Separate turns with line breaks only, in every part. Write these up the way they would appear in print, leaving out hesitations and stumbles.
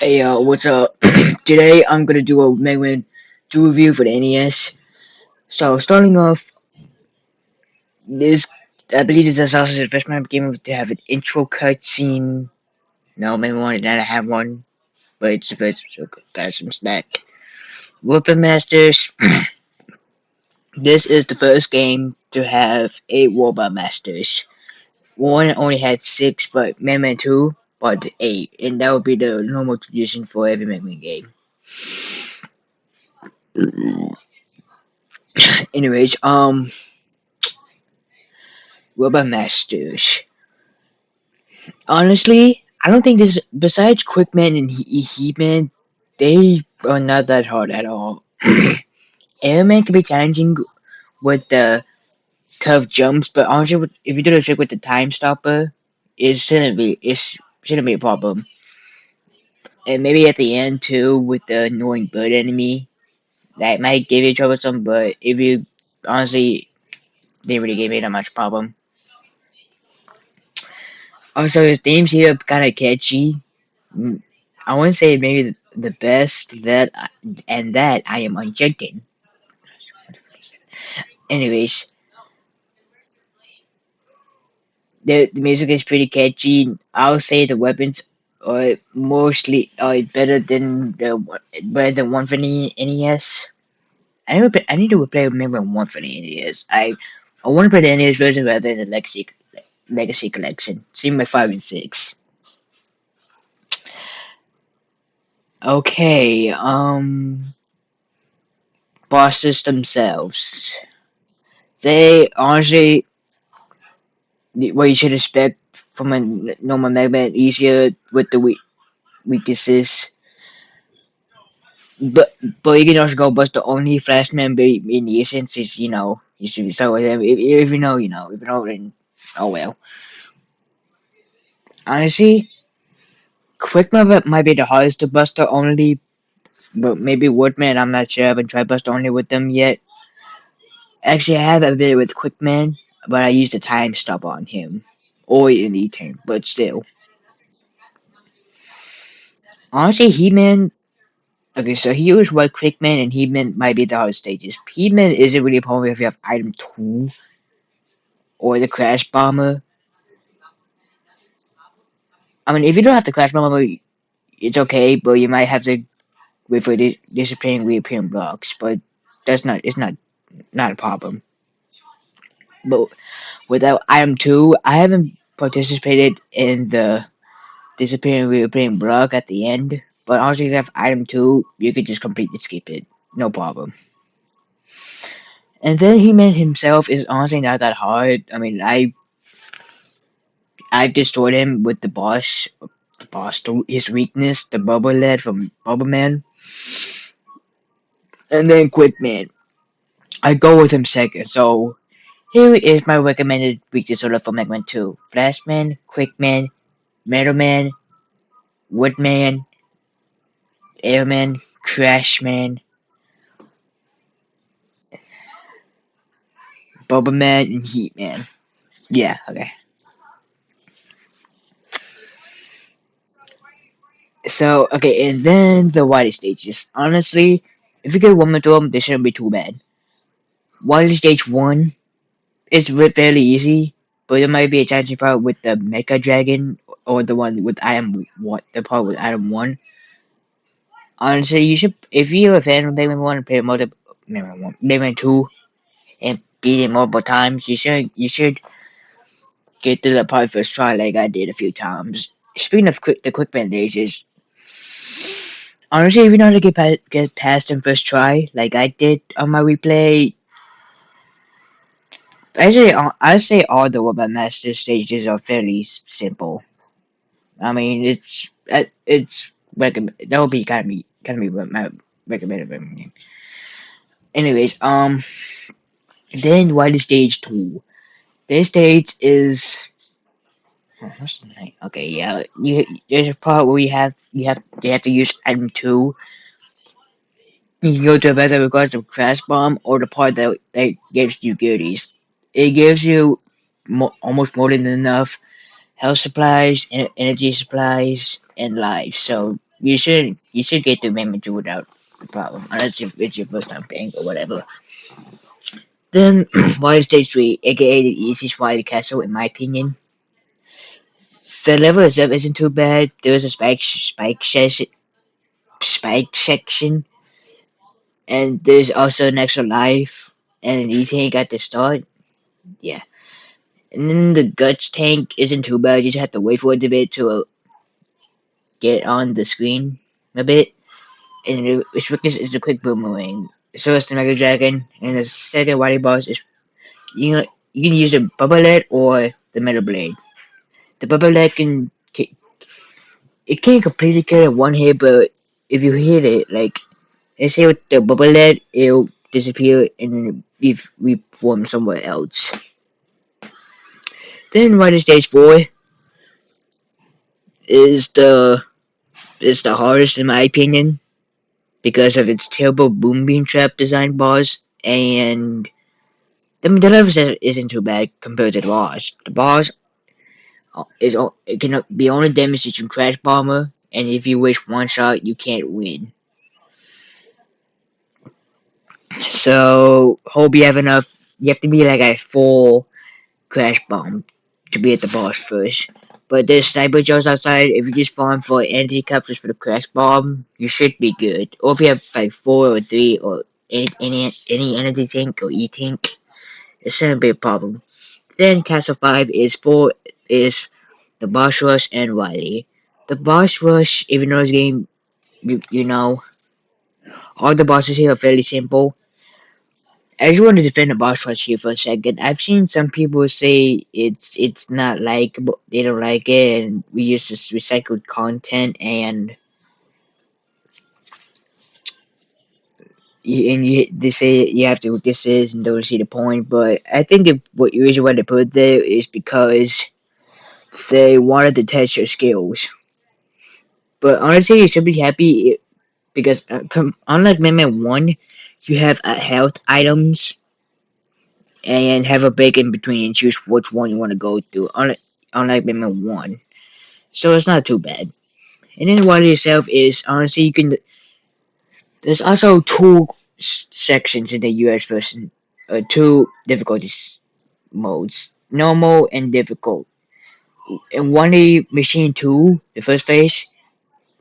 Hey, what's up? Today I'm gonna do a Mega Man 2 review for the NES. So, starting off, this, I believe this is also the first Mega Man game to have an intro cutscene. No, Mega Man 1 did not have one, but it's the first, so got some snack. Weapon Masters, this is the first game to have 8 Robot Masters. One only had 6, but Mega Man 2 brought 8, and that would be the normal tradition for every Mega Man game. Anyways, Robot Masters. Honestly, I don't think this. Besides Quickman and Heatman, they are not that hard at all. Airman can be challenging with the tough jumps, but honestly, if you do the trick with the time stopper, it shouldn't be a problem. And maybe at the end too with the annoying bird enemy, that might give you troublesome. But if you honestly, they really gave me that much problem. Also, the themes here are kind of catchy. Mm, I want to say maybe the best that I am uncertain. Anyways, the music is pretty catchy. I'll say the weapons are mostly better than one for the NES. I need to play maybe one for the NES. I want to play the NES version rather than the Legacy Collection. Same with 5 and 6. Okay, bosses themselves. They honestly what you should expect from a normal Mega Man, easier with the weaknesses. But you can also go bust the only Flashman in the essence is you should start with him. If you know, you know. If you don't, then oh well. Honestly, Quick might be the hardest to Buster only, but maybe Woodman. I'm not sure. I haven't tried Buster only with them yet. Actually, I have a bit with Quickman, but I used the time stop on him or in E-Turn. But still, honestly, He-Man. Okay, so he was what Quickman and He-Man might be the hardest stages. He-Man isn't really a problem if you have item 2 or the Crash Bomber. I mean, if you don't have the Crash Bomber, it's okay, but you might have to wait for disappearing, reappearing blocks. But it's not a problem. But without item 2, I haven't participated in the disappearing, reappearing block at the end. But honestly, if you have item 2, you could just completely skip it. No problem. And then He-Man himself is honestly not that hard. I mean, I destroyed him with his weakness, the Bubble Lad from Bubble Man, and then Quick Man. I go with him second. So here is my recommended weakness order for Mega Man 2: Flashman, Quick Man, Metal Man, Woodman, Airman, Crashman, Bubble Man, and Heat Man. Yeah, okay. So okay, and then the Wily stages. Honestly, if you get one of them, they shouldn't be too bad. Wily stage 1, it's fairly easy, but it might be a challenging part with the Mecha Dragon or the one with Item what the part with Item 1. Honestly, you should if you're a fan of Mega Man 1 play Mega Man 2 and beat it multiple times, you should get to the part first try like I did a few times. Speaking of the quick bandages, honestly, if you know how to get past them first try, like I did on my replay, actually, I say all the Webber Master stages are fairly simple. I mean, it's recommend that would be kind of be my recommended. Anyways, then why the stage 2? This stage is what's the name? Okay, yeah. There's a part where you have to use item 2. You can go to whether regards of Crash Bomb or the part that gives you goodies. It gives you almost more than enough health supplies, energy supplies, and lives. So you should get the Amendment 2 without a problem, unless if it's your first time playing or whatever. Then Wily Stage 3, aka the easiest Wily Castle in my opinion. The level itself isn't too bad. There's a spike section, and there's also an extra life and an E tank at the start. Yeah. And then the guts tank isn't too bad. You just have to wait for it a bit to get on the screen a bit. And its weakness is the quick boomerang. So is the Mega Dragon. And the second Wily boss is you can use the Bubble Lead or the Metal Blade. The Bubble Lead it can't completely kill in one hit, but if you hit it, like let's say with the Bubble Lead, it'll disappear and reform somewhere else. Then right at stage 4 is the hardest in my opinion because of its terrible boom beam trap design boss, and the level isn't too bad compared to the boss. The boss it can be only damaged to Crash Bomber, and if you wish one shot, you can't win. So hope you have enough. You have to be like a full Crash Bomb to be at the boss first. But there's sniper jars outside. If you just farm for energy captures for the Crash Bomb, you should be good. Or if you have like 4 or 3 or any energy tank or E tank, it shouldn't be a problem. Then Castle 5 is the boss rush and Wily. The boss rush, even though this game you know, all the bosses here are fairly simple. I just want to defend the boss rush here for a second. I've seen some people say it's not likable, they don't like it, and we use this recycled content, and they say you have to what this is and don't see the point. But I think what you usually want to put there is because they wanted to test your skills. But honestly, you should be happy because unlike Mega Man 1, you have health items and have a break in between and choose which one you want to go through. Unlike Mega Man 1. So it's not too bad. And then Wily itself is honestly you can. There's also two sections in the US version, two difficulties modes, normal and difficult. In Wily Machine 2, the first phase,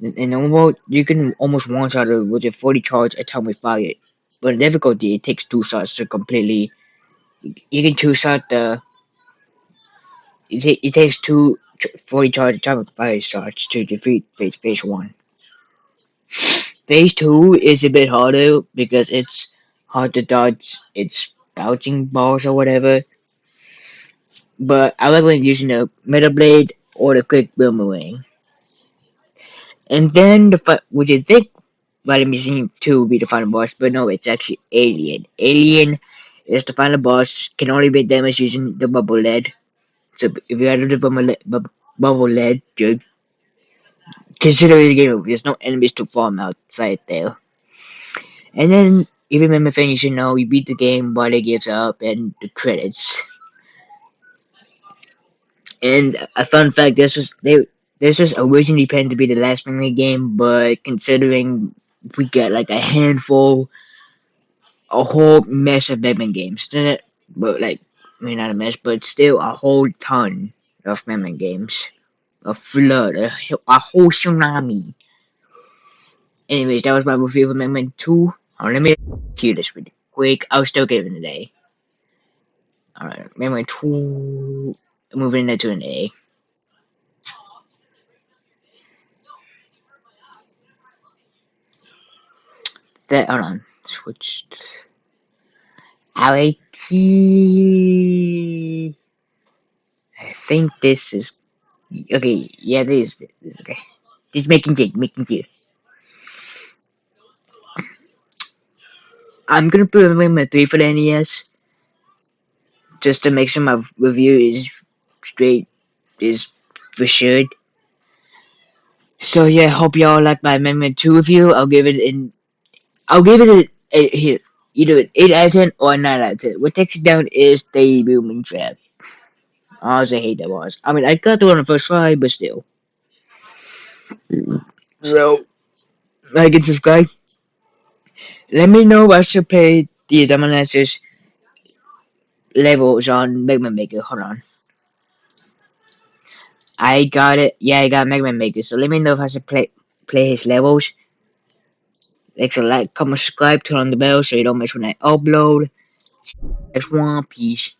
in normal you can almost one shot it with a 40 charge atomic fire. But in difficulty, it takes 2 shots to completely. You can 2 shot the. It takes 40 charge atomic fire shots to defeat phase 1. Phase 2 is a bit harder because it's hard to dodge its bouncing balls or whatever. But I like when using the Metal Blade or the Quick Boomerang. And then would you think Vitamin Machine 2 would be the final boss, but no, it's actually Alien. Alien is the final boss, can only be damaged using the Bubble Lead. So if you had the Bubble Lead, you consider it a game. There's no enemies to farm outside there. And then, if you remember thing you should know, you beat the game, Buddy gives up, and the credits. And a fun fact, this was originally planned to be the last Mega game, but considering we got like a handful, a whole mess of Mega games, but like, I mean not a mess, but still a whole ton of Mega games, a flood, a whole tsunami. Anyways, that was my review of Mega Man 2. Let me cue this really quick. I'll still give it an A. Alright, Mega Man 2. Moving into an A. Hold on. Switched. Alright. I think this is. Okay, yeah, this is okay. Just making clear. I'm gonna put Mega Man 3 for the NES. Just to make sure my review is straight, is for sure. So yeah, hope y'all like my Mega Man 2 review. I'll give it here, either an 8 out of 10 or a 9 out of 10. What takes it down is the booming trap. I also hate that was. I mean, I got through on the first try, but still. So, like and subscribe. Let me know what should play the Dominance's levels on Mega Man Maker. Hold on. I got it. Yeah, I got Mega Man Maker. So let me know if I should play his levels. Like, so like, comment, subscribe, turn on the bell so you don't miss when I upload. Next one, peace.